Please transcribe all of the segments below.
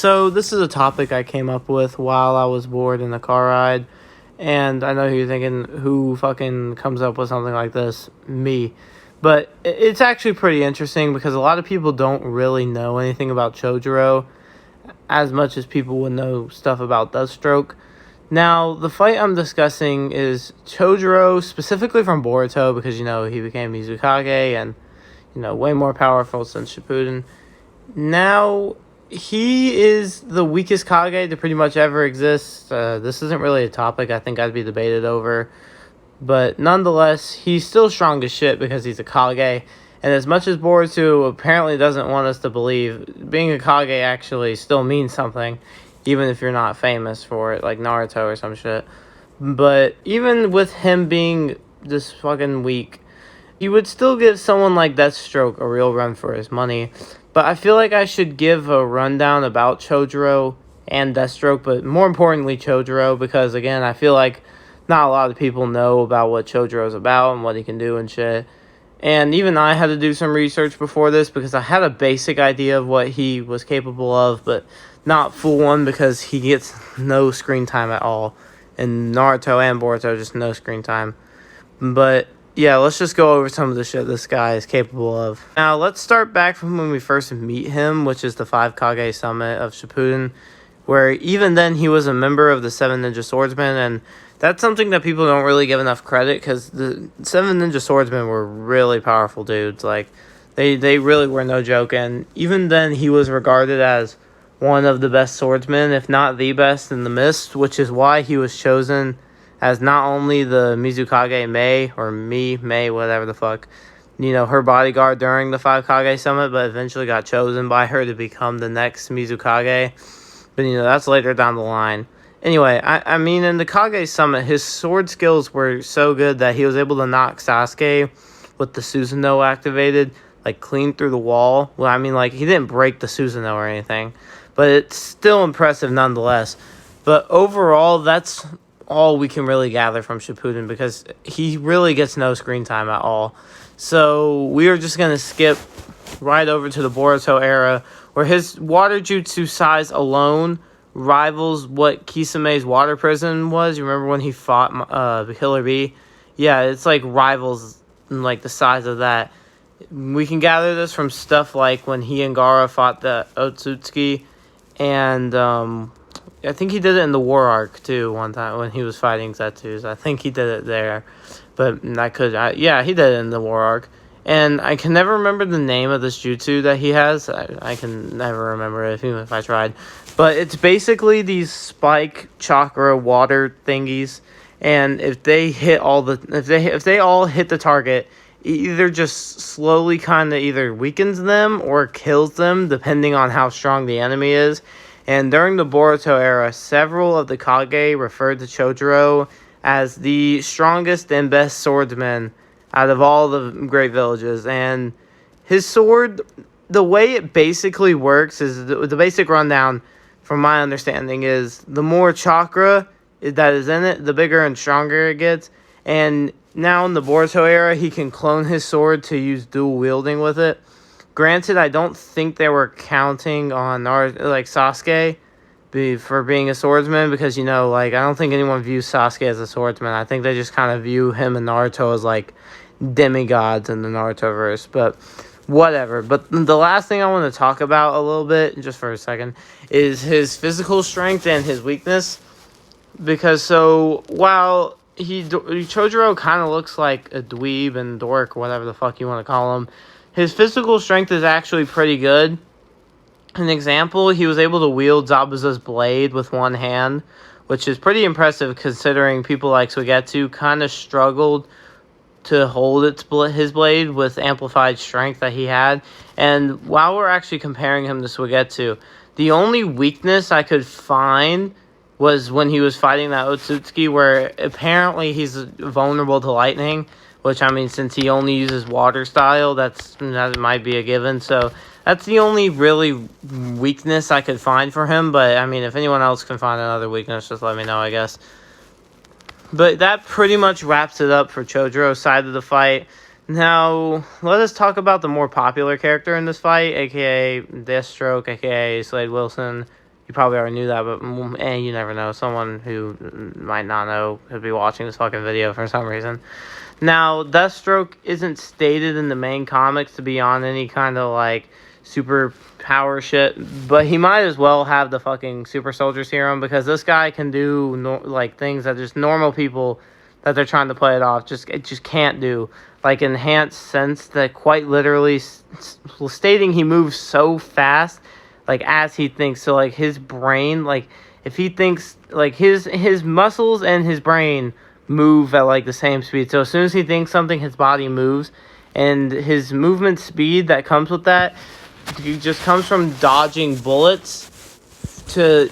So this is a topic I came up with while I was bored in a car ride. And I know you're thinking, who fucking comes up with something like this? Me. But it's actually pretty interesting because a lot of people don't really know anything about Chojuro as much as people would know stuff about Deathstroke. Now, the fight I'm discussing is Chojuro, specifically from Boruto, because, he became Mizukage and, way more powerful than Shippuden. Now, he is the weakest Kage to pretty much ever exist. This isn't really a topic I think I'd be debated over. But nonetheless, he's still strong as shit because he's a Kage. And as much as Boruto apparently doesn't want us to believe, being a Kage actually still means something, even if you're not famous for it, like Naruto or some shit. But even with him being this fucking weak, you would still give someone like Deathstroke a real run for his money. But I feel like I should give a rundown about Chojuro and Deathstroke, but more importantly Chojuro, because again, I feel like not a lot of people know about what Chojuro's about and what he can do and shit. And even I had to do some research before this because I had a basic idea of what he was capable of, but not full one because he gets no screen time at all. In Naruto and Boruto, just no screen time. But yeah, let's just go over some of the shit this guy is capable of. Now, let's start back from when we first meet him, which is the 5 Kage Summit of Shippuden, where even then he was a member of the 7 Ninja Swordsmen, and that's something that people don't really give enough credit, because the 7 Ninja Swordsmen were really powerful dudes. Like, they really were no joke, and even then he was regarded as one of the best swordsmen, if not the best in the Mist, which is why he was chosen as not only the Mizukage Mei, whatever the fuck, her bodyguard during the 5 Kage Summit, but eventually got chosen by her to become the next Mizukage. But, that's later down the line. Anyway, I mean, in the Kage Summit, his sword skills were so good that he was able to knock Sasuke with the Susanoo activated, like, clean through the wall. Well, I mean, like, he didn't break the Susanoo or anything, but it's still impressive nonetheless. But overall, that's all we can really gather from Shippuden, because he really gets no screen time at all. So we are just going to skip right over to the Boruto era, where his water jutsu size alone rivals what Kisame's water prison was. You remember when he fought Killer Bee? Yeah, it's like rivals in like the size of that. We can gather this from stuff like when he and Gaara fought the Otsutsuki, and I think he did it in the War Arc too one time when he was fighting Zetsus. I think he did it there, but yeah, he did it in the War Arc. And I can never remember the name of this jutsu that he has. I can never remember it, even if I tried. But it's basically these spike chakra water thingies, and if they hit if they all hit the target, it either just slowly kind of either weakens them or kills them, depending on how strong the enemy is. And during the Boruto era, several of the Kage referred to Chojuro as the strongest and best swordsman out of all the great villages. And his sword, the way it basically works is the basic rundown, from my understanding, is the more chakra that is in it, the bigger and stronger it gets. And now in the Boruto era, he can clone his sword to use dual wielding with it. Granted, I don't think they were counting on Sasuke for being a swordsman, because, I don't think anyone views Sasuke as a swordsman. I think they just kind of view him and Naruto as, like, demigods in the Naruto-verse, but whatever. But the last thing I want to talk about a little bit, just for a second, is his physical strength and his weakness, because while Chojuro kind of looks like a dweeb and dork, whatever the fuck you want to call him, his physical strength is actually pretty good. An example, he was able to wield Zabuza's blade with one hand, which is pretty impressive considering people like Suigetsu kind of struggled to hold his blade with amplified strength that he had. And while we're actually comparing him to Suigetsu, the only weakness I could find was when he was fighting that Otsutsuki, where apparently he's vulnerable to lightning, which, I mean, since he only uses water style, that might be a given. So that's the only really weakness I could find for him. But, I mean, if anyone else can find another weakness, just let me know, I guess. But that pretty much wraps it up for Chojuro's side of the fight. Now, let us talk about the more popular character in this fight, a.k.a. Deathstroke, a.k.a. Slade Wilson, you probably already knew that, but you never know. Someone who might not know could be watching this fucking video for some reason. Now, Deathstroke isn't stated in the main comics to be on any kind of, like, super power shit, but he might as well have the fucking super soldier serum, because this guy can do, like, things that just normal people that they're trying to play it off just can't do. Like, enhanced sense that quite literally stating he moves so fast, like, as he thinks. So, like, his brain, like, if he thinks, like, his muscles and his brain move at, like, the same speed. So as soon as he thinks something, his body moves, and his movement speed that comes with that, he just comes from dodging bullets to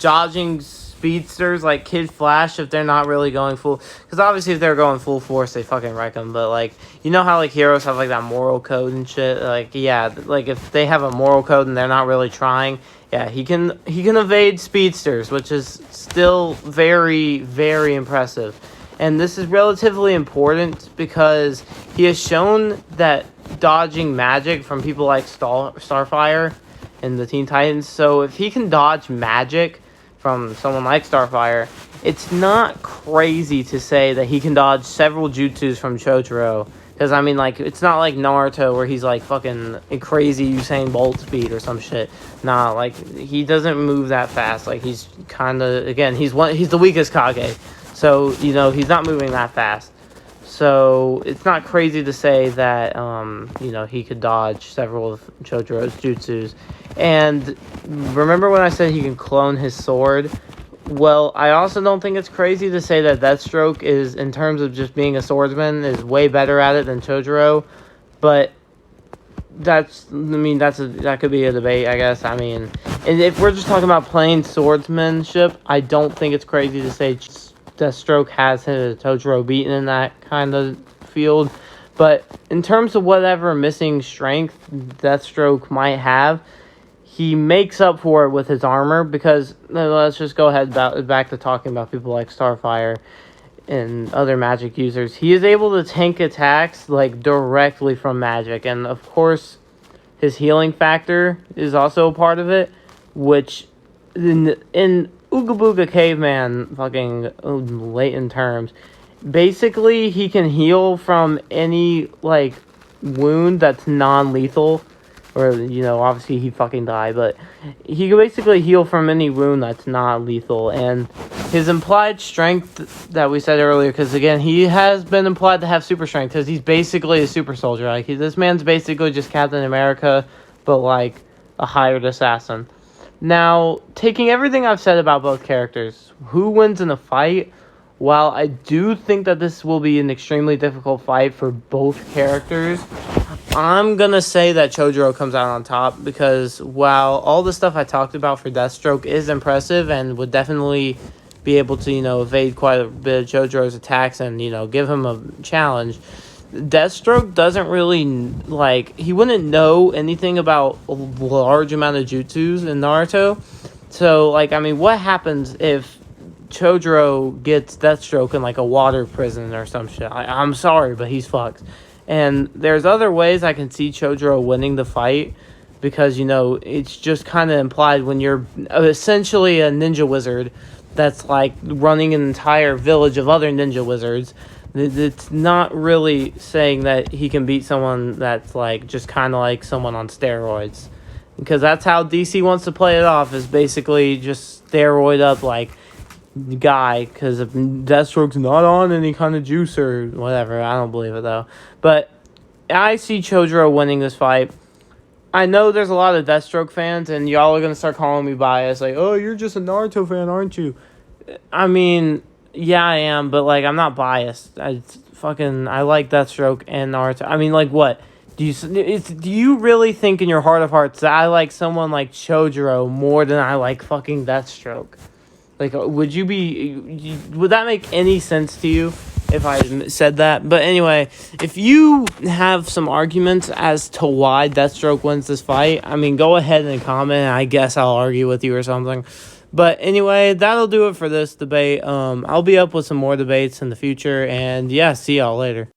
dodging speedsters like Kid Flash if they're not really going full. Because obviously if they're going full force, they fucking wreck them. But, like, you know how, like, heroes have, like, that moral code and shit? Like, yeah, like, if they have a moral code and they're not really trying, yeah, he can evade speedsters, which is still very, very impressive. And this is relatively important because he has shown that dodging magic from people like Starfire and the Teen Titans. So if he can dodge magic from someone like Starfire, it's not crazy to say that he can dodge several jutsus from Chojuro. Because, I mean, like, it's not like Naruto where he's, like, fucking crazy Usain Bolt speed or some shit. Nah, like, he doesn't move that fast. Like, he's kind of, again, he's the weakest Kage. So, you know, he's not moving that fast. So, it's not crazy to say that, you know, he could dodge several of Chojuro's jutsus. And remember when I said he can clone his sword? Well, I also don't think it's crazy to say that Deathstroke is, in terms of just being a swordsman, is way better at it than Chojuro. But that could be a debate, I guess. I mean, and if we're just talking about plain swordsmanship, I don't think it's crazy to say Deathstroke has his Chojuro beaten in that kind of field. But in terms of whatever missing strength Deathstroke might have, he makes up for it with his armor, because let's just go ahead back to talking about people like Starfire and other magic users. He is able to tank attacks, like, directly from magic. And, of course, his healing factor is also a part of it, which in Ooga Booga Caveman fucking latent terms, basically he can heal from any, like, wound that's non-lethal. Or, you know, obviously he fucking died, but he can basically heal from any wound that's not lethal. And his implied strength that we said earlier, because, again, he has been implied to have super strength, because he's basically a super soldier. Like, this man's basically just Captain America, but, like, a hired assassin. Now, taking everything I've said about both characters, who wins in a fight? While I do think that this will be an extremely difficult fight for both characters, I'm going to say that Chojuro comes out on top, because while all the stuff I talked about for Deathstroke is impressive and would definitely be able to, you know, evade quite a bit of Chojuro's attacks and, you know, give him a challenge, Deathstroke doesn't really, like, he wouldn't know anything about a large amount of jutsus in Naruto. So, like, I mean, what happens if Chojuro gets Deathstroke in, like, a water prison or some shit? I'm sorry, but he's fucked. And there's other ways I can see Chojuro winning the fight, because, you know, it's just kind of implied when you're essentially a ninja wizard that's, like, running an entire village of other ninja wizards. It's not really saying that he can beat someone that's, like, just kind of like someone on steroids. Because that's how DC wants to play it off, is basically just steroid up, like, guy, because if Deathstroke's not on any kind of juice or whatever, I don't believe it though. But I see Chojuro winning this fight. I know there's a lot of Deathstroke fans, and y'all are gonna start calling me biased, like, oh, you're just a Naruto fan, aren't you? I mean, yeah, I am, but, like, I'm not biased. I like Deathstroke and Naruto. I mean, like, what? Do you really think in your heart of hearts that I like someone like Chojuro more than I like fucking Deathstroke? Like, would that make any sense to you if I said that? But anyway, if you have some arguments as to why Deathstroke wins this fight, I mean, go ahead and comment. I guess I'll argue with you or something. But anyway, that'll do it for this debate. I'll be up with some more debates in the future. And yeah, see y'all later.